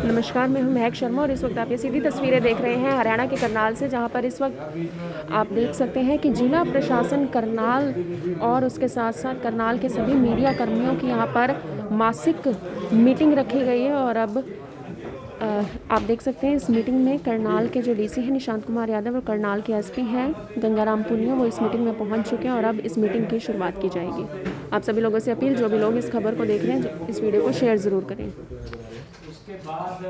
नमस्कार, मैं हूं महक शर्मा और इस वक्त आप ये सीधी तस्वीरें देख रहे हैं हरियाणा के करनाल से, जहां पर इस वक्त आप देख सकते हैं कि जिला प्रशासन करनाल और उसके साथ साथ करनाल के सभी मीडिया कर्मियों की यहां पर मासिक मीटिंग रखी गई है। और अब आप देख सकते हैं इस मीटिंग में करनाल के जो डीसी हैं निशांत कुमार यादव और करनाल के एसपी हैं गंगाराम पुनिया, वो इस मीटिंग में पहुंच चुके हैं और अब इस मीटिंग की शुरुआत की जाएगी। आप सभी लोगों से अपील, जो भी लोग इस खबर को देख रहे हैं, इस वीडियो को शेयर ज़रूर करें। उसके बाद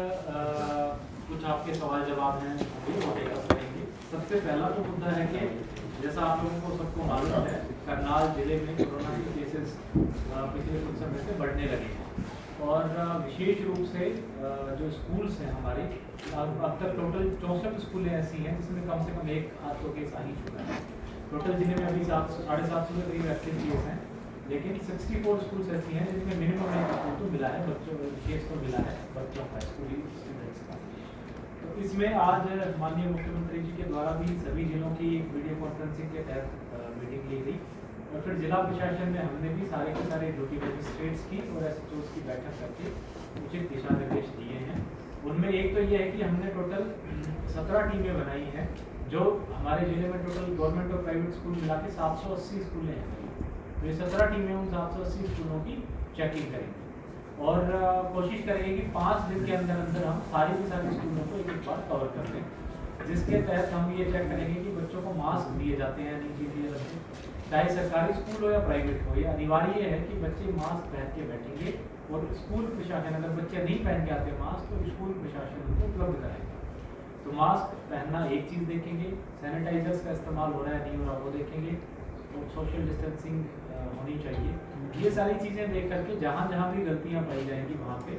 कुछ आपके सवाल जवाब हैं करेंगे। सबसे पहला तो मुद्दा है कि जैसा आप लोगों को सबको मालूम है, करनाल जिले में कोरोना के केसेस पिछले कुछ समय से बढ़ने लगे हैं और विशेष रूप से जो स्कूल्स हैं हमारे, अब तक टोटल 64 स्कूलें ऐसी हैं जिसमें कम से कम एक आध तो केस आ ही चुका है। टोटल जिले में अभी 750 के करीब एक्टिव केस हैं, लेकिन 64 स्कूल्स ऐसी हैं जिनमें मिनिमम एक स्कूल तो मिला है, बच्चों केस तो मिला है बच्चों का, स्कूली स्टूडेंट्स का। तो इसमें आज माननीय मुख्यमंत्री जी के द्वारा भी सभी जिलों की वीडियो कॉन्फ्रेंसिंग के तहत मीटिंग ली गई और फिर जिला प्रशासन में हमने भी सारे के सारे ड्यूटी मजिस्ट्रेट्स की और एसएचओस की बैठक करके उचित दिशा निर्देश दिए हैं। उनमें एक तो ये है कि हमने टोटल 17 टीमें बनाई हैं, जो हमारे जिले में टोटल गवर्नमेंट और प्राइवेट स्कूल मिला के 780 स्कूलें हैं। तो ये 17 टीमें उन 780 स्कूलों की चेकिंग करेंगे और कोशिश करेंगे कि 5 दिन के अंदर अंदर हम सारी की सारी स्कूलों को एक बार कवर कर दें, जिसके तहत हम ये चेक करेंगे कि बच्चों को मास्क दिए जाते हैं नहीं दिए जाते हैं, चाहे सरकारी स्कूल हो या प्राइवेट हो। ये अनिवार्य है कि बच्चे मास्क पहन के बैठेंगे और स्कूल प्रशासन, अगर बच्चे नहीं पहन के आते मास्क तो स्कूल प्रशासन उनको उपलब्ध कराएगा। तो मास्क पहनना एक चीज़ देखेंगे, सैनिटाइजर्स का इस्तेमाल हो रहा है नहीं हो रहा वो देखेंगे, तो सोशल डिस्टेंसिंग होनी चाहिए। ये सारी चीज़ें देख करके जहाँ जहाँ भी गलतियाँ पाई जाएंगी वहाँ पे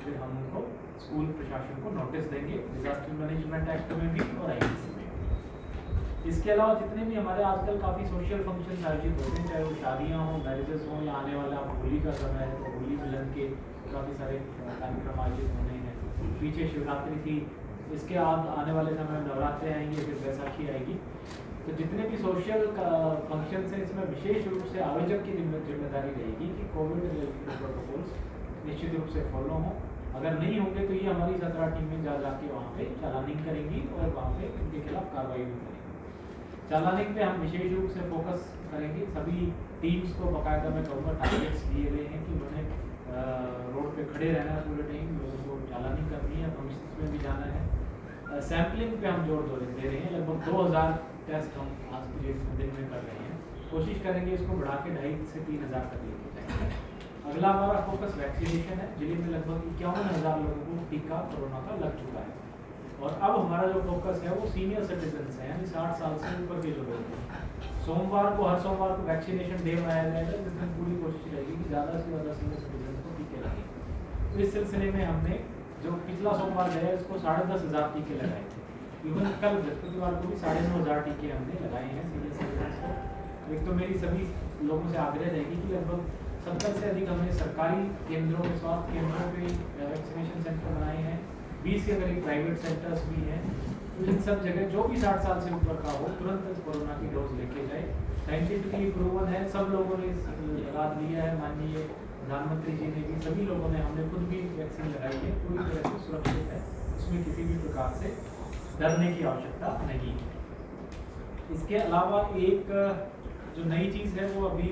फिर हम उनको स्कूल प्रशासन को नोटिस देंगे, डिजास्टर मैनेजमेंट एक्ट में भी और आईपीसी में। इसके अलावा जितने भी हमारे आजकल काफ़ी सोशल फंक्शन आयोजित होते हैं, चाहे वो शादियाँ हों, मैरिजेस हों, या आने वाला होली का समय है तो होली मिलन के काफ़ी सारे कार्यक्रम आयोजित होने हैं। पीछे शिवरात्रि थी, इसके आने वाले समय में नवरात्रे आएंगे, फिर बैसाखी आएगी। तो जितने भी सोशल फंक्शन हैं इसमें विशेष रूप से आयोजक की जिम्मेदारी रहेगी कि कोविड रिलेटेड प्रोटोकॉल्स निश्चित रूप से फॉलो हों। अगर नहीं होंगे तो ये हमारी 17 टीमें जा जाके वहाँ पे चालानिंग करेंगी और वहाँ पे उनके खिलाफ कार्रवाई भी करेंगी। चालानिंग पे हम विशेष रूप से फोकस करेंगे। सभी टीम्स को बाकायदा मैं कहूँगा टारगेट्स दिए गए हैं कि उन्हें रोड पे खड़े रहना है पूरे टाइम, लोगों को चालानिंग करनी है, फंक्शंस में भी जाना है। सैम्पलिंग पे हम जोर दे रहे हैं, लगभग 2000 टेस्ट हम आज के दिन में कर रहे हैं। कोशिश करेंगे इसको बढ़ा के 2500 से 3000 तक लेके जाएंगे। अगला हमारा फोकस वैक्सीनेशन है। जिले में लगभग 51,000 लोगों को टीका कोरोना का लग चुका है और अब हमारा जो फोकस है वो सीनियर सिटीजन है, यानी 60 साल से ऊपर के जो लोग हैं। सोमवार को, हर सोमवार को वैक्सीनेशन डे मनाया जाएगा, जिसमें पूरी कोशिश रहेगी कि ज़्यादा से ज़्यादा सीनियर सिटीजन को टीके लगें। तो इस सिलसिले में हमने जो पिछला सोमवार गया इसको 10,500 टीके लगाए थे। इवन कल बृहस्पतिवार को भी 9,500 टीके हमने लगाए हैं सीनियर सिटीजन को। एक तो मेरी सभी लोगों से आग्रह रहेगी कि लगभग 70 से अधिक हमने सरकारी केंद्रों में, स्वास्थ्य केंद्रों पे वैक्सीनेशन सेंटर बनाए हैं, 20 के करीब प्राइवेट सेंटर्स भी हैं। तो इन सब जगह जो भी 60 साल से ऊपर का हो तुरंत कोरोना की डोज लेके जाए। साइंटिफिकली प्रूवन है, सब लोगों ने लगा लिया है, माननीय प्रधानमंत्री जी ने भी, सभी लोगों ने, हमने खुद भी वैक्सीन लगाई है, पूरी तरह से सुरक्षित है, उसमें किसी भी प्रकार से डरने की आवश्यकता नहीं है। इसके अलावा एक जो नई चीज़ है वो अभी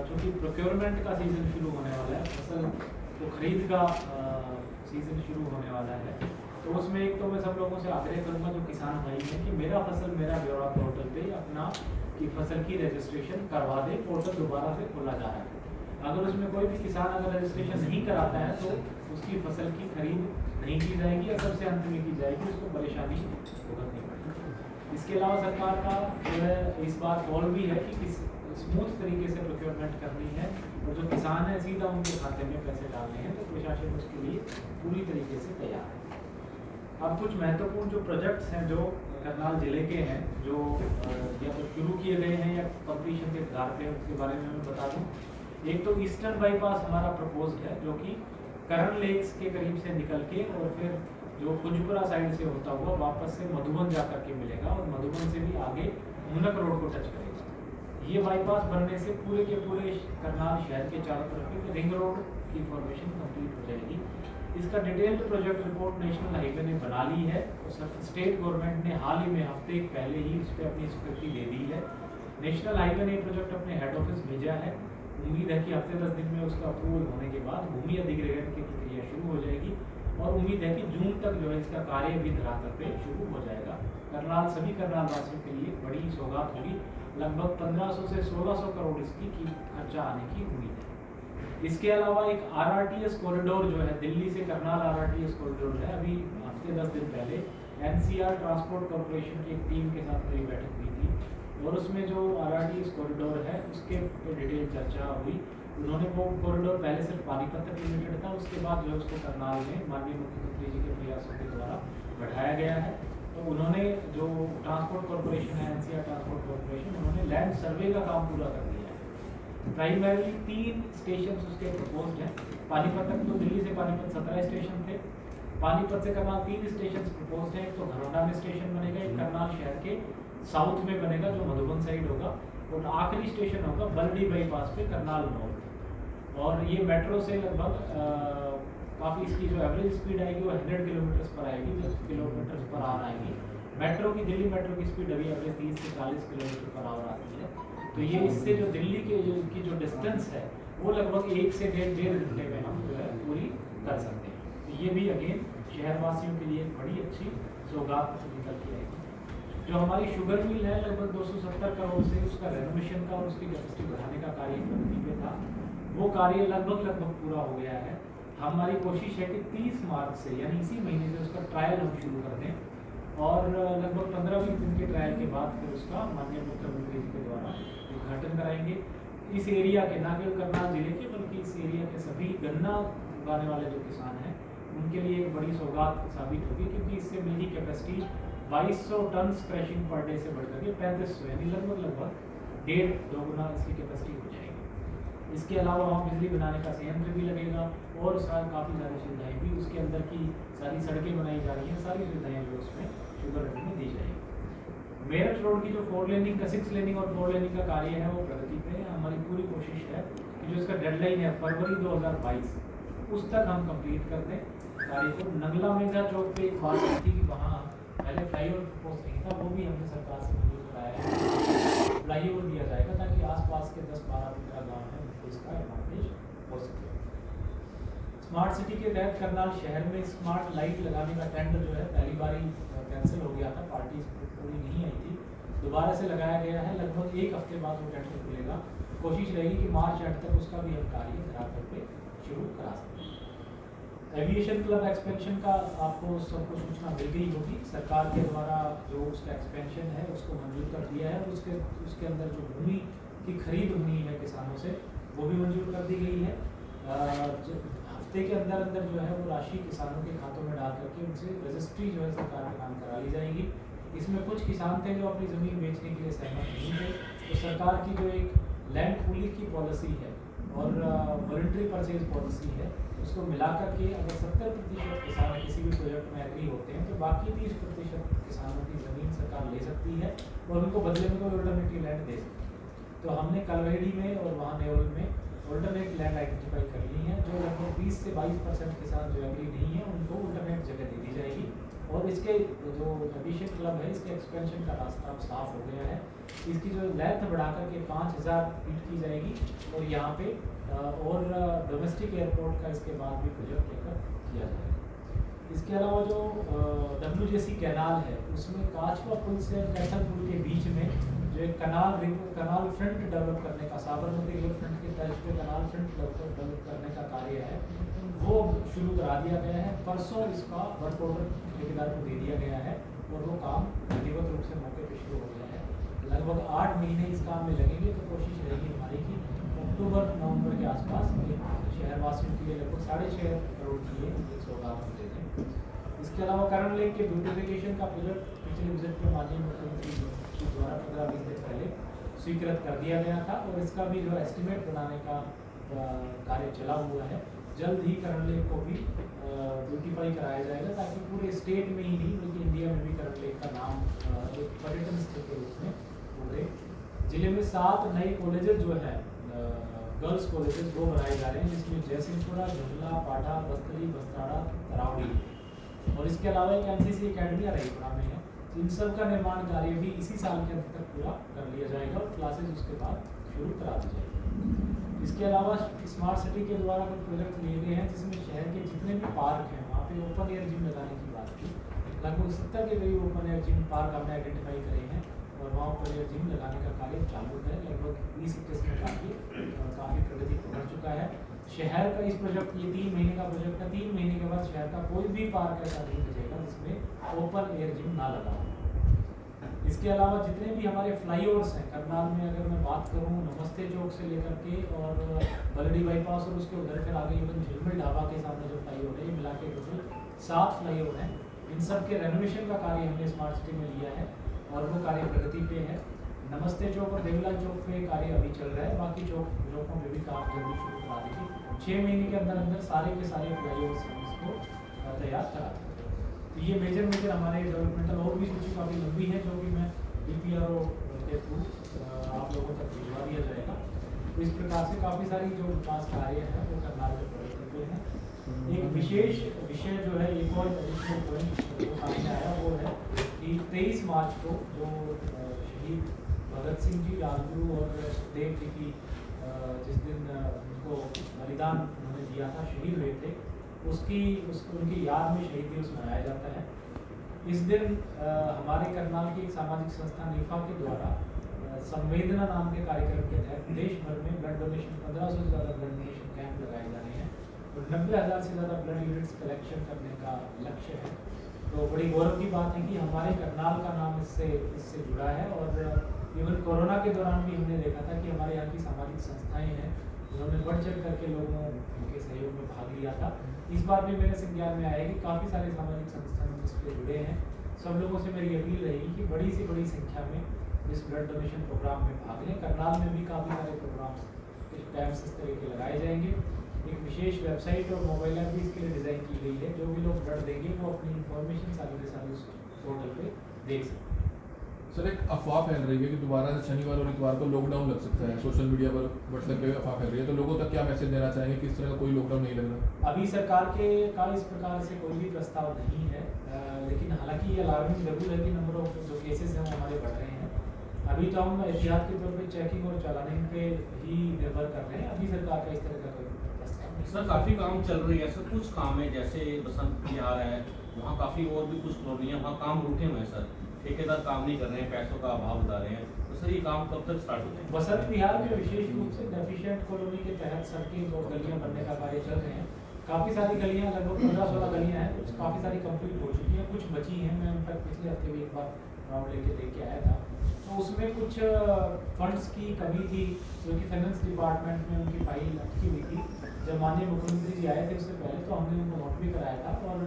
चूँकि प्रोक्योरमेंट का सीज़न शुरू होने वाला है, फसल तो खरीद का सीज़न शुरू होने वाला है, तो उसमें एक तो मैं सब लोगों से आग्रह करूँगा जो किसान भाई हैं कि मेरा फसल मेरा ब्यौरा पोर्टल पे अपना की फसल की रजिस्ट्रेशन करवा दे। पोर्टल दोबारा से खोला जा रहा है, अगर उसमें कोई भी किसान अगर रजिस्ट्रेशन नहीं कराता है तो उसकी फसल की खरीद नहीं की जाएगी या सबसे अंत में की जाएगी, उसको परेशानी भुगतनी पड़ेगी। इसके अलावा सरकार का जो है इस बार कॉल भी है कि किस स्मूथ तरीके से प्रोक्योरमेंट करनी है और जो किसान है सीधा उनके खाते में पैसे डालने हैं, तो प्रशासन उसके लिए पूरी तरीके से तैयार है। अब कुछ महत्वपूर्ण जो प्रोजेक्ट्स हैं जो करनाल जिले के हैं, जो या तो शुरू किए गए हैं या कंप्लीशन के आधार पे, उसके बारे में मैं बता दूं। एक तो ईस्टर्न बाईपास हमारा प्रपोज्ड है, जो कि करण लेक्स के करीब से निकल के और फिर जो कुंजपुरा साइड से होता हुआ वापस से मधुबन जा करके मिलेगा और मधुबन से भी आगे मुनक रोड को टच करेगा। ये बाईपास बनने से पूरे के पूरे करनाल शहर के चारों तरफ की रिंग रोड की फॉर्मेशन कंप्लीट हो जाएगी इसका detailed project report national highway ने बना ली है और स्टेट गवर्नमेंट ने हाल ही में हफ्ते पहले ही इस पर अपनी स्वीकृति दे दी है। नेशनल हाईवे ने प्रोजेक्ट अपने हेड ऑफिस भेजा है। उम्मीद है कि हफ्ते 10 दिन में उसका अप्रूवल होने के बाद भूमि अधिग्रहण की प्रक्रिया शुरू हो जाएगी और उम्मीद है कि जून तक जो है इसका कार्य भी धरातल पे शुरू हो जाएगा। करनाल सभी करनाल वासियों के लिए बड़ी सौगात होगी। लगभग 1500 से 1600 करोड़ इसकी खर्चा आने की उम्मीद है। इसके अलावा एक RRTS कॉरिडोर जो है दिल्ली से करनाल RRTS कॉरिडोर है। अभी हफ्ते 10 दिन पहले NCR ट्रांसपोर्ट कॉर्पोरेशन की एक टीम के साथ मेरी बैठक हुई थी और उसमें जो RRTS कॉरिडोर है उसके डिटेल चर्चा हुई। उन्होंने वो कॉरिडोर पहले सिर्फ पानीपत तक लिमिटेड था, उसके बाद जो है उसको करनाल में माननीय मुख्यमंत्री जी के प्रयासों के द्वारा बढ़ाया गया है। तो उन्होंने जो ट्रांसपोर्ट कॉर्पोरेशन है NCR ट्रांसपोर्ट कॉर्पोरेशन, उन्होंने लैंड सर्वे का काम पूरा कर दिया है। प्राइमरी 3 स्टेशन उसके प्रपोज्ड हैं। पानीपत तक तो दिल्ली से पानीपत 17 स्टेशन थे। पानीपत से करनाल 3 स्टेशन प्रपोज्ड हैं। एक तो घरौंडा में स्टेशन बनेगा, एक करनाल शहर के साउथ में बनेगा जो मधुबन साइड होगा और आखिरी स्टेशन होगा बलडी बाईपास पे करनाल नॉर्थ। और ये मेट्रो से लगभग काफ़ी इसकी जो एवरेज स्पीड आएगी वो 100 किलोमीटर पर आएगी, 10 किलोमीटर पर आवर आएगी। मेट्रो की दिल्ली मेट्रो की स्पीड अभी एवरेज 30 से 40 किलोमीटर पर आवर आती है। तो ये इससे जो दिल्ली के की जो डिस्टेंस है वो लगभग 1 से 1.5 घंटे में हम जो है पूरी कर सकते हैं। तो ये भी अगेन शहरवासियों के लिए बड़ी अच्छी सौगात निकल के आएगी। जो हमारी शुगर मिल है लगभग 270 करोड़ से उसका रेनोवेशन का और उसकी कैपेसिटी बढ़ाने का कार्य प्रगति पे था। वो कार्य लगभग पूरा हो गया है। हमारी कोशिश है कि 30 मार्च से यानी इसी महीने से उसका ट्रायल हम शुरू कर दें और लगभग 15-20 दिन के ट्रायल के बाद फिर उसका माननीय मुख्यमंत्री जी के द्वारा उद्घाटन कराएंगे। इस एरिया के ना केवल करनाल जिले के बल्कि इस एरिया के सभी गन्ना उगाने वाले जो किसान हैं उनके लिए एक बड़ी सौगात साबित होगी, क्योंकि इससे मिल की capacity 2200 ton crushing per day से बढ़कर के 3500 यानी लगभग 1.5 गुना इसकी कैपेसिटी हो जाएगी। इसके अलावा वहाँ बिजली बनाने का संयंत्र भी लगेगा और काफ़ी सारी सुविधाएं भी उसके अंदर की सारी सड़कें बनाई जा रही हैं, सारी सुविधाएं जो उसमें शुगर रेट में दी जाएगी। मेरठ रोड की जो 4 लेनिंग का 6 लेनिंग और 4 लेनिंग का कार्य है वो प्रगति पे है। हमारी पूरी कोशिश है कि जो इसका डेडलाइन है फरवरी 2022 उस तक हम कंप्लीट कर दें कार्य को। नगला मेगा चौक पे एक बात थी कि वहाँ पहले फ्लाईओवर प्रपोज नहीं था, वो भी हमने सरकार से मंजूर कराया है। फ्लाईओवर दिया जाएगा ताकि आसपास के 10-12-15 गाँव हैं उनको इसका एडवांटेज हो सके। स्मार्ट सिटी के तहत करनाल शहर में स्मार्ट लाइट लगाने का टेंडर जो है पहली बार ही कैंसिल हो गया था, पार्टी पूरी नहीं आई थी, दोबारा से लगाया गया है। लगभग 1 हफ्ते बाद वो टेंडर खुलेगा। कोशिश रहेगी कि मार्च एंड तक उसका भी हम कार्य धरातल पे शुरू करा सकते हैं। एविएशन क्लब एक्सपेंशन का आपको सबको सूचना मिल गई होगी। सरकार के द्वारा जो उसका एक्सपेंशन है उसको मंजूर कर दिया है और उसके अंदर जो भूमि की खरीद हुई है किसानों से वो भी मंजूर कर दी गई है। हफ्ते के अंदर जो है वो राशि किसानों के खातों में डाल करके उनसे रजिस्ट्री जो है सरकार के नाम करा ली जाएगी। इसमें कुछ किसान थे जो अपनी ज़मीन बेचने के लिए सहमत नहीं थे, तो सरकार की जो एक लैंड पूलिंग की पॉलिसी है और वॉलंटरी परचेज पॉलिसी है उसको मिला करके अगर 70% किसान किसी भी प्रोजेक्ट में एग्री होते हैं तो बाकी 30% किसानों की ज़मीन सरकार ले सकती है और उनको बदले में कोई अल्टरनेटिव लैंड दे सकती है। तो हमने कलवेड़ी में और वहाँ नेवल में अल्टरनेट लैंड आइडेंटिफाई कर ली है। जो लगभग 20 से 22% किसान जो एग्री नहीं है उनको अल्टरनेट जगह दे दी जाएगी और इसके जो एविएशन क्लब है इसके एक्सपेंशन का रास्ता अब साफ हो गया है। इसकी जो लेंथ बढ़ा करके 5000 फीट की जाएगी और यहाँ पे और डोमेस्टिक एयरपोर्ट का इसके बाद भी प्रोजेक्ट लेकर किया जाएगा। इसके अलावा जो WJC कैनाल है उसमें काचवा पुल से कैथल पुल के बीच में जो एक कनाल फ्रंट डेवलप करने का साबरमती रिवर फ्रंट के तर्ज पे कनाल फ्रंट डेवलप करने का कार्य है वो शुरू करा दिया गया है। परसों इसका वर्क ऑर्डर ठेकेदार को दे दिया गया है और वो काम विधिवत रूप से मौके पर शुरू हो गया है। लगभग 8 महीने इस काम में लगेंगे। तो कोशिश रहेगी हमारी कि अक्टूबर-नवंबर के आसपास शहरवासियों के लिए लगभग 6.5 करोड़ की ये सौगात दे दें। इसके अलावा करण लेक के ब्यूटिफिकेशन का प्रोजेक्ट पिछले विजिट में माननीय मुख्यमंत्री के द्वारा 15-20 दिन पहले स्वीकृत कर दिया गया था और इसका भी जो एस्टिमेट बनाने का कार्य चला हुआ है। जल्द ही करण लेक को भी ब्यूटिफाई कराया जाएगा ताकि पूरे स्टेट में ही नहीं बल्कि इंडिया में भी करण लेक का नाम एक पर्यटन स्थल के रूप में पूरे जिले में 7 नए कॉलेजेस जो है गर्ल्स कॉलेजेस वो बनाए जा रहे हैं, जिसमें जयसिंहपुरा, जुमला, पाठा, बस्तरी, बस्ताड़ा, तरावड़ी और इसके अलावा एक एनसीसी अकेडमी रईपुरा में है। इन सब का निर्माण कार्य भी इसी साल के अंत तक पूरा कर लिया जाएगा और क्लासेज उसके बाद शुरू करा दी जाएगी। इसके अलावा स्मार्ट सिटी के द्वारा कुछ प्रोजेक्ट लिए गए हैं, जिसमें शहर के जितने भी पार्क हैं वहाँ पे ओपन एयर जिम लगाने की बात की। लगभग 70 के करीब ओपन एयर जिम पार्क हमने आइडेंटिफाई करे हैं और वहाँ ओपन एयर जिम लगाने का कार्य चालू है। लगभग 20-21 में काफ़ी प्रगति पकड़ चुका है। शहर का इस प्रोजेक्ट, ये 3 महीने का प्रोजेक्ट है, 3 महीने के बाद शहर का कोई भी पार्क ऐसा नहीं बचेगा जिसमें ओपन एयर जिम ना लगा हो। इसके अलावा जितने भी हमारे फ्लाईओवर्स हैं करनाल में, अगर मैं बात करूं नमस्ते चौक से लेकर के और बलडी बाईपास और उसके उधर फिर आगे इवन झिलमिल ढाबा के सामने जो फ्लाईओवर है, ये मिला के टोटल 7 फ्लाईओवर हैं। इन सब के रेनोवेशन का कार्य हमने स्मार्ट सिटी में लिया है और वो कार्य प्रगति पे है। नमस्ते चौक और देवलाल चौक पे कार्य अभी चल रहा है, बाकी चौकों पे भी काम जल्दी शुरू करा देगी। 6 महीने के अंदर अंदर सारे के सारे फ्लाईओवर इसको तैयार करा देंगे। तो ये मेजर हमारे डेवलपमेंटल और भी सूची काफ़ी लंबी है, जो कि मैं DPRO के थ्रू आप लोगों तक भिजवा दिया जाएगा। तो इस प्रकार से काफ़ी सारी जो विकास कार्य हैं वो करनाल में प्रगति पे हैं। एक विशेष विषय जो है, एक और एडिशनल पॉइंट जो सामने आया वो है कि 23 मार्च को जो शहीद भगत सिंह जी, राजगुरु और सुखदेव जी की जिस दिन उनको बलिदान उन्होंने दिया था, शहीद हुए थे, उनकी याद में शहीद दिवस मनाया जाता है। इस दिन हमारे करनाल की एक सामाजिक संस्था निफा के द्वारा संवेदना नाम के कार्यक्रम के तहत देश भर में ब्लड डोनेशन 1500 से ज़्यादा ब्लड डोनेशन कैंप लगाए जा रहे हैं और 90,000 से ज़्यादा ब्लड यूनिट्स कलेक्शन करने का लक्ष्य है। तो बड़ी गौरव की बात है कि हमारे करनाल का नाम इससे जुड़ा है और इवन कोरोना के दौरान भी हमने देखा था कि हमारे यहाँ की सामाजिक संस्थाएँ हैं, उन्होंने बढ़ चढ़ करके लोगों के सहयोग में भाग लिया था। इस बार भी मेरे संज्ञान में आया कि काफ़ी सारे सामाजिक संस्थान इससे जुड़े हैं। सब लोगों से मेरी अपील रहेगी कि बड़ी से बड़ी संख्या में इस ब्लड डोनेशन प्रोग्राम में भाग लें। करनाल में भी काफ़ी सारे प्रोग्राम्स, कैंप्स इस तरह के लगाए जाएंगे। एक विशेष वेबसाइट और मोबाइल ऐप भी इसके लिए डिज़ाइन की गई है। जो भी लोग ब्लड देंगे वो अपनी इन्फॉर्मेशन सारी के सारी उस पोर्टल पे देख सकते हैं। सर, एक अफवाह फैल रही है कि दोबारा से शनिवार और इतवार को लॉकडाउन लग सकता है। सोशल मीडिया पर व्हाट्सएप पे अफवाह फैल रही है, तो लोगों तक क्या मैसेज देना चाहेंगे कि इस तरह का कोई लॉकडाउन नहीं लग रहा? अभी सरकार का इस प्रकार से कोई भी प्रस्ताव नहीं है, लेकिन हालांकि ये अलार्मिंग जरूर है कि नंबर ऑफ जो केसेस हैं वो हमारे बढ़ रहे हैं। अभी तो हम एहतियात के तौर पे चेकिंग और चालानिंग पे ही निर्भर कर रहे हैं। अभी सरकार का इस तरह का कोई प्रस्ताव नहीं। सर, काफ़ी काम चल रही है सर, कुछ काम है जैसे बसंत विहार है, वहाँ काफ़ी और भी कुछ कॉलोनी है, वहाँ काम रुके हुए हैं सर, ठेकेदार काम नहीं कर रहे हैं, पैसों का अभाव बता रहे हैं। तो सर ये काम कब तक स्टार्ट हो जाएगा? बसंत विहार में विशेष रूप से डेफिशिएंट कॉलोनी के तहत सड़कें और गलियां बनने का कार्य चल रहे हैं। काफ़ी सारी गलियां, लगभग 15-16 गलियां हैं, कुछ काफ़ी सारी कंप्लीट हो चुकी हैं, कुछ बची हैं। मैं उन तक पिछले हफ्ते भी एक बार राउंड लेके देख के आया था। तो उसमें कुछ फंड्स की कमी थी, क्योंकि फाइनेंस डिपार्टमेंट में उनकी फाइल अटकी हुई थी। जब माननीय मुख्यमंत्री जी आए थे उससे पहले तो हमने उनको नोट भी कराया था और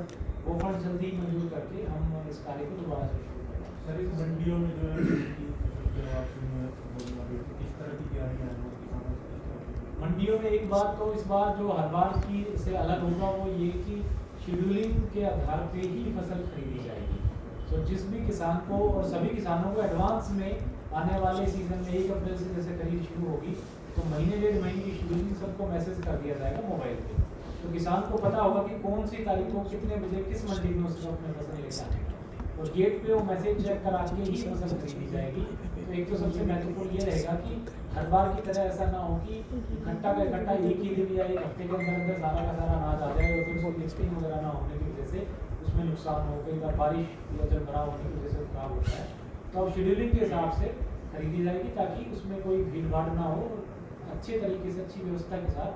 वो फंड जल्दी ही मंजूर करके हम इस कार्य को दोबारा से शुरू करेंगे। सर, इस मंडियों में जो है किस तरह की तैयारियां हैं मंडियों में? एक बात तो इस बार जो हर बार की से अलग होगा वो ये कि शेड्यूलिंग के आधार पे ही फसल खरीदी जाएगी। तो जिस भी किसान को और सभी किसानों को एडवांस में आने वाले सीजन में 1 अप्रैल से जैसे खरीद शुरू होगी तो महीने 1.5 महीने की शेड्यूलिंग सबको मैसेज कर दिया जाएगा मोबाइल पे। तो किसान को पता होगा कि कौन सी तारीख को कितने बजे किस मंडी में उसको अपने फसल लेके आने का, और गेट पे वो मैसेज चेक करा के ही फसल खरीदी जाएगी। तो एक तो सबसे महत्वपूर्ण ये रहेगा कि हर बार की तरह ऐसा ना हो कि इकट्ठा का इकट्ठा एक ही दिन या एक हफ्ते के अंदर अंदर सारा का सारा अनाज आ जाए और फिर उसको लिस्टिंग वगैरह ना होने की वजह से उसमें नुकसान हो, कई बार बारिश या जल भराव होने की वजह से खराब होता है। तो अब शेड्यूलिंग के हिसाब से खरीदी जाएगी ताकि उसमें कोई भीड़ भाड़ ना हो, अच्छे तरीके से अच्छी व्यवस्था के साथ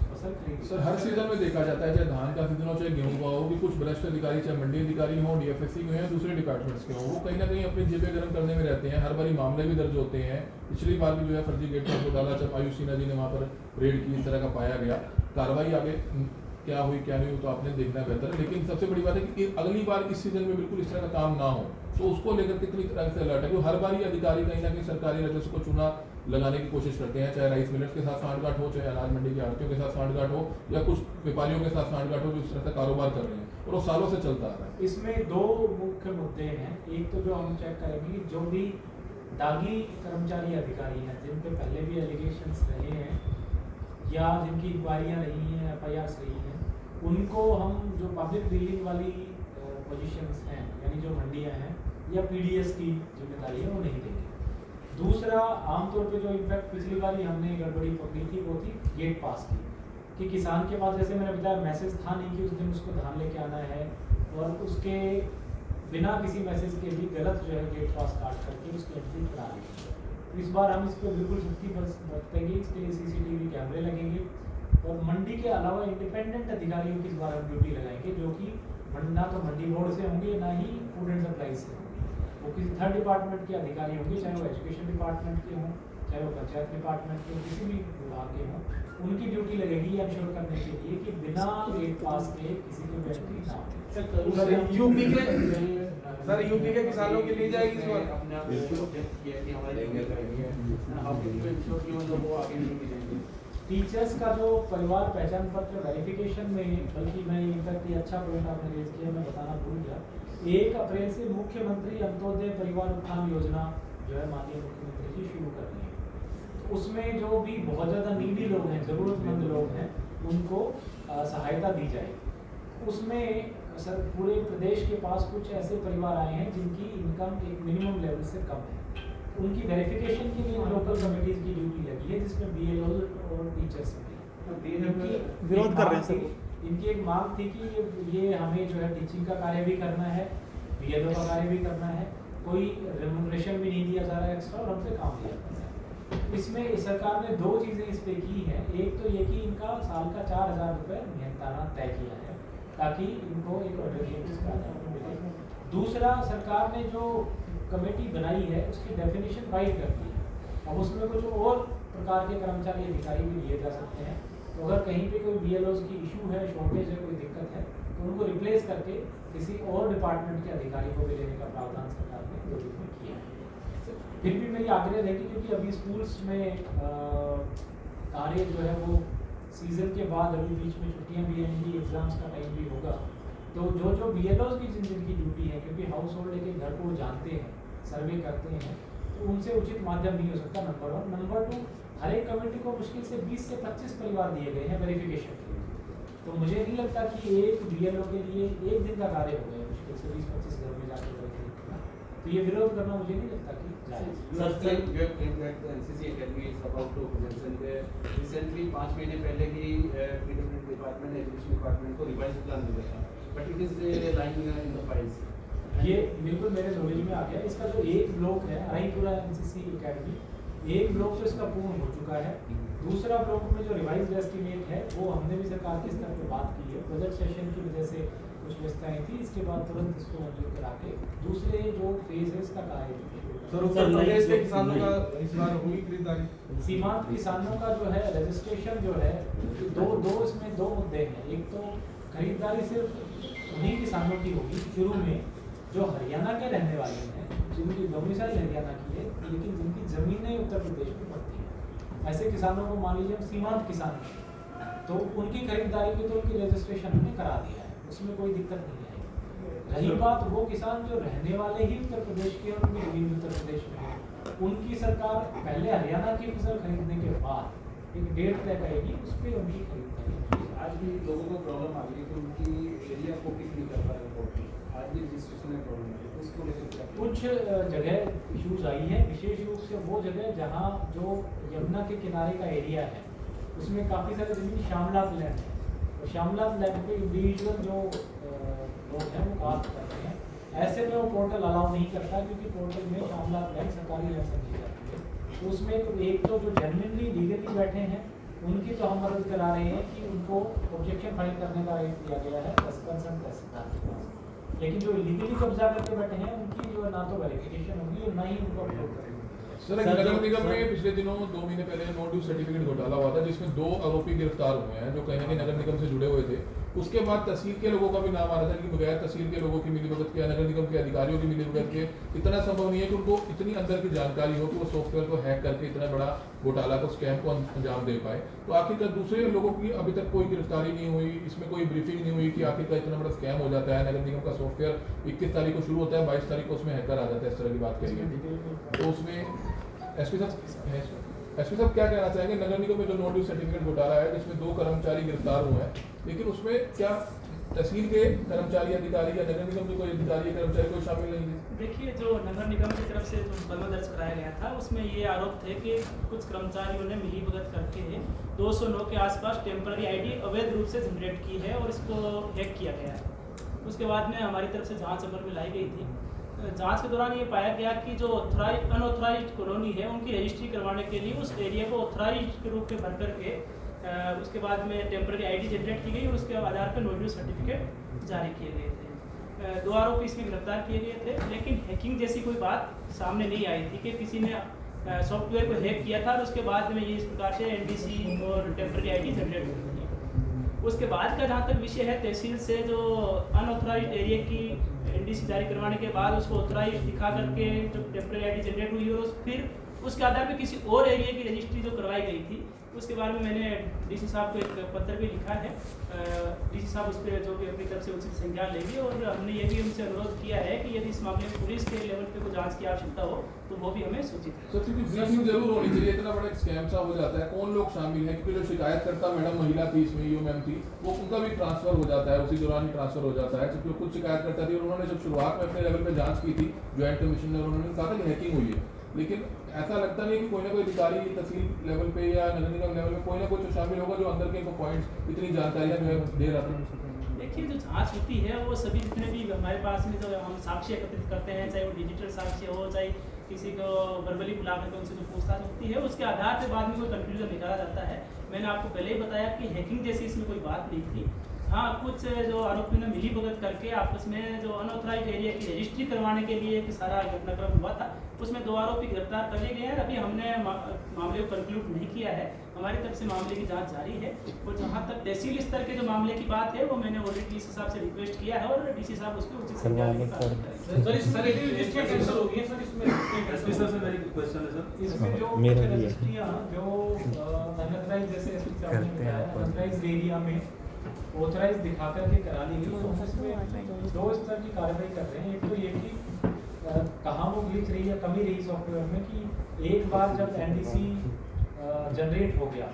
फसल खरीदी। सर, हर सीजन में देखा जाता है, चाहे धान का सीजन हो चाहे गेहूं का हो, कि कुछ भ्रष्ट अधिकारी, चाहे मंडी अधिकारी हो, DFSC के हो, दूसरे डिपार्टमेंट्स के हो, वो कहीं ना कहीं अपनी जेबें गर्म करने में रहते हैं। हर बारी मामले भी दर्ज होते हैं। पिछली बार भी जो है फर्जी गेट पर डाला, जब आयुष सिन्हा जी ने वहाँ पर रेड की, इस तरह का पाया गया। कार्रवाई आगे क्या हुई क्या नहीं हुई तो आपने देखना बेहतर है, लेकिन सबसे बड़ी बात है कि अगली बार इस सीजन में बिल्कुल इस तरह का काम ना हो, तो उसको लेकर कितनी तरह से अलर्ट है। क्योंकि हर बार ही अधिकारी कहीं ना कहीं सरकारी राजस्व को चूना लगाने की कोशिश करते हैं, चाहे राइस मिलर्स के साथ सांठगांठ हो, चाहे अनाज मंडी के आड़तियों के साथ सांठगांठ हो, या कुछ व्यापारियों के साथ सांठगांठ हो जो इस तरह का कारोबार कर रहे हैं, और वो सालों से चलता आ रहा है। इसमें 2 मुख्य मुद्दे हैं। एक तो जो हम चेक करेंगे कि जो भी दागी कर्मचारी अधिकारी हैं जिन पे पहले भी एलिगेशंस रहे हैं या जिनकी इंक्वायरियाँ रही हैं, FIRs रही हैं, उनको हम जो पब्लिक डीलिंग वाली पोजीशंस हैं यानी जो मंडियाँ हैं या PDS की जिम्मेदारी है वो नहीं देंगे। दूसरा, आमतौर पे जो इनफैक्ट पिछली बार ही हमने गड़बड़ी पकड़ी थी वो थी गेट पास की, कि किसान के पास जैसे मैंने बताया मैसेज था नहीं कि उस दिन उसको धान लेके आना है, और उसके बिना किसी मैसेज के भी गलत जो है गेट पास काट करके उसकी एंट्री करा ली। तो इस बार हम इस पर बिल्कुल सख्ती बरतेंगे, इसके लिए CCTV कैमरे लगेंगे, और मंडी के अलावा इंडिपेंडेंट अधिकारियों की इस बार हम ड्यूटी लगाएंगे जो कि ना तो मंडी बोर्ड से होंगे ना ही फूड एंड सप्लाई से होंगे, वो किसी थर्ड डिपार्टमेंट के अधिकारी होंगे, चाहे वो एजुकेशन डिपार्टमेंट के हों, चाहे वो पंचायत डिपार्टमेंट के, किसी भी विभाग के हों। उनकी ड्यूटी लगेगी इंश्योर करने के लिए कि बिना गेट पास के किसी को एंट्री ना हो। सर यूपी के किसानों के लिए जाएगी इस बार? अपने आप ऑब्जेक्ट किया कि हमारे टीचर्स का जो परिवार पहचान पत्र वेरिफिकेशन में, बल्कि मैं इनफैक्ट ये अच्छा पॉइंट आपने रेज किया, मैं बताना भूल गया, 1 अप्रैल से मुख्यमंत्री अंत्योदय परिवार उत्थान योजना जो है माननीय मुख्यमंत्री जी शुरू कर रही है। उसमें जो भी बहुत ज़्यादा नीडी लोग हैं, ज़रूरतमंद लोग हैं, उनको सहायता दी जाएगी। उसमें सर पूरे प्रदेश के पास कुछ ऐसे परिवार आए हैं जिनकी इनकम एक मिनिमम लेवल से कम है, उनकी वेरिफिकेशन के लिए लोकल कमिटीज की ड्यूटी लगी है जिसमें BLO और टीचर्स भी विरोध कर रहे हैं सर। इनकी एक मांग थी कि ये हमें जो है टीचिंग का कार्य भी करना है, BLO का कार्य भी करना है, कोई रेम्यूनरेशन भी नहीं दिया जा रहा है एक्स्ट्रा, और हमसे काम लिया जा रहा है। इसमें सरकार ने 2 चीज़ें इस पे की हैं। एक तो ये कि इनका साल का 4,000 रुपये मेहनताना तय किया है ताकि इनको एक ऑर्डिनेटिव का मिले। दूसरा, सरकार ने जो कमेटी बनाई है उसकी डेफिनेशन वाइड कर दी है। अब उसमें कुछ और प्रकार के कर्मचारी अधिकारी भी लिए जा सकते हैं, तो अगर कहीं पे कोई BLOs की इशू है, शॉर्टेज है, कोई दिक्कत है, तो उनको रिप्लेस करके किसी और डिपार्टमेंट के अधिकारी को भी लेने का प्रावधान सरकार ने 2 दिन में किया है। फिर भी मेरी आग्रह रहेगी, क्योंकि अभी स्कूल्स में कार्य जो है वो सीज़न के बाद अभी बीच में छुट्टियाँ भी आएंगी, एग्ज़ाम्स का टाइम भी होगा, तो जो BLOs की जिनकी ड्यूटी है, क्योंकि हाउस होल्ड के घर को जानते हैं, सर्वे करते हैं, तो उनसे उचित माध्यम नहीं हो सकता, नंबर 1। नंबर 2, हर एक कमेटी को मुश्किल से 20 से 25 परिवार दिए गए हैं वेरिफिकेशन के लिए, तो मुझे नहीं लगता कि एक BLO के लिए 1 दिन का कार्य हो गया मुश्किल से 20-25 घर में जाकर वेरीफाई करना, तो ये विरोध करना मुझे नहीं लगता कि रिसेंटली 5 महीने पहले ही PWD डिपार्टमेंट, एजुकेशन डिपार्टमेंट को रिवाइज प्लान मिला था, but it is lying in the files. ये बिल्कुल मेरे नॉलेज में आ गया। इसका जो एक ब्लॉक है राईपुरा NCC एकेडमी, एक ब्लॉक तो इसका पूर्ण हो चुका है, दूसरा ब्लॉक में जो रिवाइज एस्टीमेट है वो हमने भी सरकार के स्तर पर बात की है, बजट सेशन की वजह से कुछ व्यवस्थाएं थी, इसके बाद तुरंत इसको मंजूर करा के दूसरे जो फेज है इसका कार्य सर उत्तर प्रदेश के किसानों का इस बार होगी खरीदारी? सीमांत किसानों का जो है रजिस्ट्रेशन जो है, दो इसमें 2 मुद्दे हैं। एक तो खरीदारी सिर्फ उन्हीं किसानों की होगी शुरू में जो हरियाणा के रहने वाले हैं, जिनकी डोमिसाइल हरियाणा की है लेकिन जिनकी ज़मीनें उत्तर प्रदेश में पड़ती हैं। ऐसे किसानों को मान लीजिए सीमांत किसान हैं, तो उनकी खरीदारी की तो उनकी रजिस्ट्रेशन हमने करा दिया है, उसमें कोई दिक्कत नहीं है। रही बात वो किसान जो रहने वाले ही उत्तर प्रदेश के और उनकी ज़मीन उत्तर प्रदेश में है, उनकी सरकार पहले हरियाणा की फसल खरीदने के बाद एक डेट तय करेगी, उस पर उनकी खरीदारी। आज भी लोगों को प्रॉब्लम आ रही है कि उनकी एरिया को पिक नहीं कर पा रहे हैं, आज भी रजिस्ट्रेशन में प्रॉब्लम है, उसको लेकर कुछ जगह इश्यूज आई है, विशेष रूप से वो जगह जहाँ जो यमुना के किनारे का एरिया है उसमें काफ़ी सारी ज़मीन श्यामलात लैंड है, और श्यामलात लैंड पे इंडिविजुअल जो लोग हैं वो बात करते हैं, ऐसे में वो पोर्टल अलाउ नहीं करता क्योंकि पोर्टल में श्यामलात लैंड सरकारी लैंड समझी जाती है। तो उसमें तो एक तो जो जेन्युइनली लीगली बैठे हैं उनकी तो हम मदद करा रहे हैं कि उनको ऑब्जेक्शन फाइल करने का राइट दिया गया है कंसर्न तहसीलदार के पास, लेकिन जो इलीगली कब्जा करके बैठे हैं उनकी जो ना तो वेरिफिकेशन होगी और ना ही उनको अपलोड करेंगे। सर नगर निगम में पिछले दिनों 2 महीने पहले नो ड्यू सर्टिफिकेट घोटाला हुआ था जिसमें 2 आरोपी गिरफ्तार हुए हैं जो कहीं ना कहीं नगर निगम से जुड़े हुए थे। उसके बाद तहसील के लोगों का भी नाम आ रहा था कि बगैर तहसील के लोगों की मिलीभगत के, नगर निगम के अधिकारियों की मिलीभगत के इतना संभव नहीं है कि उनको इतनी अंदर की जानकारी हो कि वो सॉफ्टवेयर को हैक करके इतना बड़ा घोटाला को, स्कैम को अंजाम दे पाए। तो आखिरकार दूसरे लोगों की अभी तक कोई गिरफ्तारी नहीं हुई, इसमें कोई ब्रीफिंग नहीं हुई कि आखिरकार इतना बड़ा स्कैम हो जाता है। नगर निगम का सॉफ्टवेयर 21 तारीख को शुरू होता है, 22 तारीख को उसमें हैकर आ जाता है, इस तरह की बात करिए। तो उसमें एसपी साहब क्या कहना चाहेंगे? नगर निगम में जो नो ड्यूटी सर्टिफिकेट घोटाला है जिसमें 2 कर्मचारी गिरफ्तार हुए हैं, लेकिन उसमें क्या तहसील के कर्मचारी, अधिकारी या नगर निगम के कोई अधिकारी या कर्मचारी कोई शामिल नहीं है? देखिए, जो नगर निगम की तरफ से जो मुकदमा दर्ज कराया गया था उसमें ये आरोप थे कि कुछ कर्मचारियों ने मिलीभगत करके 209 के आसपास टेम्पररी आईडी अवैध रूप से जनरेट की है और इसको हैक किया गया है। उसके बाद में हमारी तरफ से जांच अमल में लाई गई थी। जांच के दौरान ये पाया गया कि जो अनऑथराइज्ड कॉलोनी है उनकी रजिस्ट्री करवाने के लिए उस एरिया को ऑथराइज्ड के रूप में भर करके उसके बाद में टेम्पररी आईडी जनरेट की गई और उसके आधार पर नो ड्यूटी सर्टिफिकेट जारी किए गए थे। 2 आरोपी इसमें गिरफ्तार किए गए थे, लेकिन हैकिंग जैसी कोई बात सामने नहीं आई थी कि किसी ने सॉफ्टवेयर को हैक किया था और उसके बाद में ये इस प्रकार से एनडीसी और टेम्पररी आईडी जनरेट हुई थी। उसके बाद का जहाँ तक विषय है, तहसील से जो अनऑथराइज्ड एरिया की एनडीसी जारी करवाने के बाद उसको ऑथराइज दिखा करके जो टेम्पररी आईडी जनरेट हुई और फिर उसके आधार पे किसी और एरिया की रजिस्ट्री जो करवाई गई थी, उसके बारे में मैंने डीसी साहब को एक पत्र भी लिखा है। डीसी साहब उस पर जो कि अपनी तरफ से उचित संज्ञान लेंगे और हमने ये भी उनसे अनुरोध किया है कि यदि इस मामले में पुलिस के लेवल पे कोई जांच की आवश्यकता हो तो वो भी हमें सूचित है। सर, क्योंकि ब्रीफिंग जरूर होनी चाहिए, इतना बड़ा स्कैम सा हो जाता है, कौन लोग शामिल हैं? क्योंकि जो शिकायतकर्ता मैडम महिला थी इसमें, ईओ मैम थी, वो उनका भी ट्रांसफर हो जाता है, उसी दौरान ही ट्रांसफर हो जाता है। क्योंकि खुद शिकायतकर्ता थी और उन्होंने जब शुरुआत में अपने लेवल पे जांच की थी ज्वाइंट कमिश्नर, उन्होंने कहा था कि हैकिंग हुई है, लेकिन ऐसा लगता नहीं कि कोई ना कोई अधिकारी तहसील लेवल पे या नगर निगम लेवल पे कोई ना कोई तो शामिल होगा जो अंदर के पॉइंट्स, इतनी जानकारियां जो है दे रहा था। देखिए, जो जांच होती है वो सभी जितने भी हमारे पास में जो हम साक्ष्य एकत्रित करते हैं, चाहे वो डिजिटल साक्ष्य हो, चाहे किसी को वर्बली बुला करके उनसे जो पूछताछ होती है, उसके आधार पर बाद में कोई कंक्लूजन निकाला जाता है। मैंने आपको पहले ही बताया कि हैकिंग जैसी इसमें कोई बात नहीं थी। हाँ, कुछ जो आरोपियों ने मिलीभगत करके आपस में जो अनऑथराइज्ड एरिया की रजिस्ट्री करवाने के लिए एक सारा घटनाक्रम हुआ था, उसमें 2 आरोपी गिरफ्तार कर लिए गए हैं। अभी हमने मामले को कंक्लूड नहीं किया है, हमारी तरफ से मामले की जांच जारी है। और जहाँ तक तहसील स्तर के जो मामले की बात है वो मैंने ऑलरेडी डीसी साहब से रिक्वेस्ट किया है और डीसी साहब उस पर उचित संज्ञान लेंगे। सर, इसमें रजिस्ट्रियां कैंसिल हो गई हैं सर, इसमें एसपी सर से मेरी क्वेश्चन है सर, इसमें जो मेरा भी है। रजिस्ट्रियाँ जो अनऑथराइज्ड जैसे एसपी साहब ने बताया, अनऑथराइज्ड एरिया में ऑथराइज दिखा करके करा ली गई, तो इसमें 2 स्तर की कार्रवाई कर रहे हैं। एक तो ये कि कहाँ वो ग्लिच रही है, कमी रही सॉफ्टवेयर में कि एक बार जब एनडीसी जनरेट हो गया